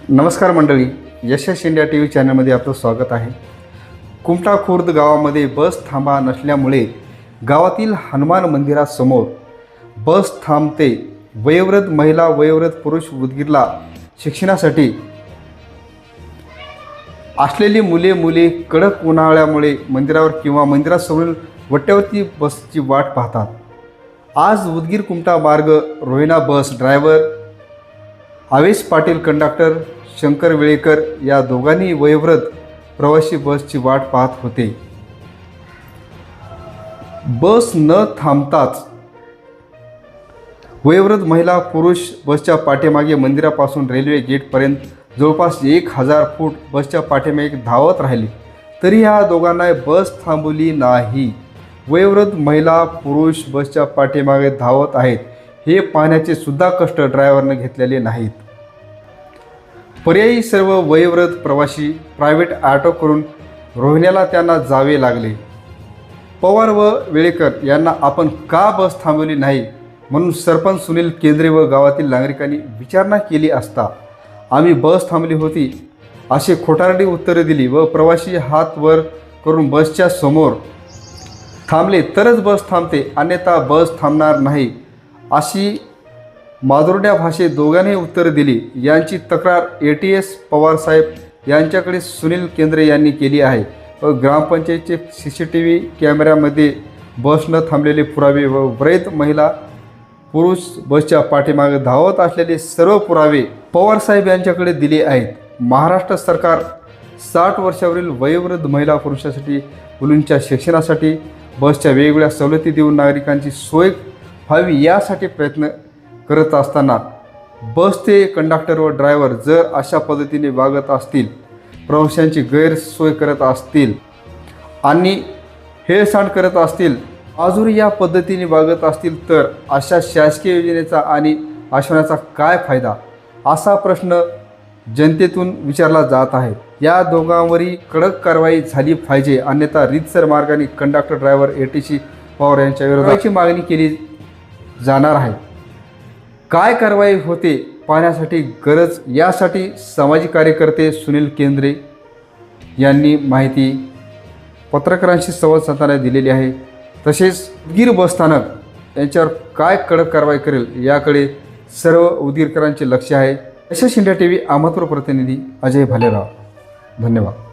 नमस्कार मंडळी, यशस India T V चॅनलमध्ये आपलं स्वागत आहे. कुमटा खुर्द गावामध्ये बस थांबा नसल्यामुळे गावातील हनुमान मंदिरासमोर बस थांबते. वयोवृद्ध महिला वयोवृद्ध पुरुष उदगीरला शिक्षणासाठी असलेली मुले कडक उन्हाळ्यामुळे मंदिरावर किंवा मंदिरासमोरील वट्यावरती बसची वाट पाहतात. आज उदगीर कुमटा मार्ग रोहिणा बस ड्रायव्हर आवेश पाटील कंडक्टर शंकर वेळेकर या दोघांनी वयोवृद्ध प्रवासी बसची वाट पाहत होते. बस न थांबताच वयोवृद्ध महिला पुरुष बसच्या पाठीमागे मंदिरापासून रेल्वे गेटपर्यंत जवळपास 1000 फूट बसच्या पाठीमागे धावत राहिले, तरी ह्या दोघांना बस थांबवली नाही. वयोवृद्ध महिला पुरुष बसच्या पाठीमागे धावत आहेत हे पाहण्याचे सुद्धा कष्ट ड्रायव्हरने घेतलेले नाहीत. पर्यायी सर्व वयोवृद्ध प्रवासी प्रायव्हेट ऑटो करून रोहिण्याला त्यांना जावे लागले. पवार व वेळेकर यांना आपण का बस थांबवली नाही म्हणून सरपंच सुनील केंद्रे व गावातील नागरिकांनी विचारणा केली असता आम्ही बस थांबली होती असे खोटारडी उत्तरे दिली व प्रवासी हात वर करून बसच्या समोर थांबले तरच बस थांबते, अन्यथा बस थांबणार नाही अशी मादुरड्या भाषेत दोघांनी उत्तर दिली. यांची तक्रार ATS पवारसाहेब यांच्याकडे सुनील केंद्रे यांनी केली आहे व ग्रामपंचायतीचे CCTV कॅमेऱ्यामध्ये बस न थांबलेले पुरावे व वृद्ध महिला पुरुष बसच्या पाठीमागे धावत असलेले सर्व पुरावे पवारसाहेब यांच्याकडे दिले आहेत. महाराष्ट्र सरकार 60 वर्षावरील वयोवृद्ध महिला पुरुषासाठी मुलींच्या शिक्षणासाठी बसच्या वेगवेगळ्या सवलती देऊन नागरिकांची सोय व्हावी यासाठी प्रयत्न करत असताना बसचे कंडक्टर व ड्रायव्हर जर अशा पद्धतीने वागत असतील, प्रवाशांची गैरसोय करत असतील आणि हेळसांड करत असतील, अजूनही या पद्धतीने वागत असतील तर अशा शासकीय योजनेचा आणि आश्वासनाचा काय फायदा असा प्रश्न जनतेतून विचारला जात आहे. या दोघांवरही कडक कारवाई झाली पाहिजे, अन्यथा रीतसर मार्गाने कंडक्टर ड्रायव्हर ATC पवार यांच्या विरोधाची मागणी केली जाणार आहे. काय कारवाई होते पाहण्यासाठी गरज यासाठी सामाजिक कार्यकर्ते सुनील केंद्रे यांनी माहिती पत्रकारांशी संवाद साधताना दिलेली आहे. तसेच उदगीर बसस्थानक यांच्यावर काय कडक कारवाई करेल याकडे सर्व उदगीरकरांचे लक्ष आहे. यशस इंडिया TV अहमदपूर प्रतिनिधी अजय भालेराव. धन्यवाद.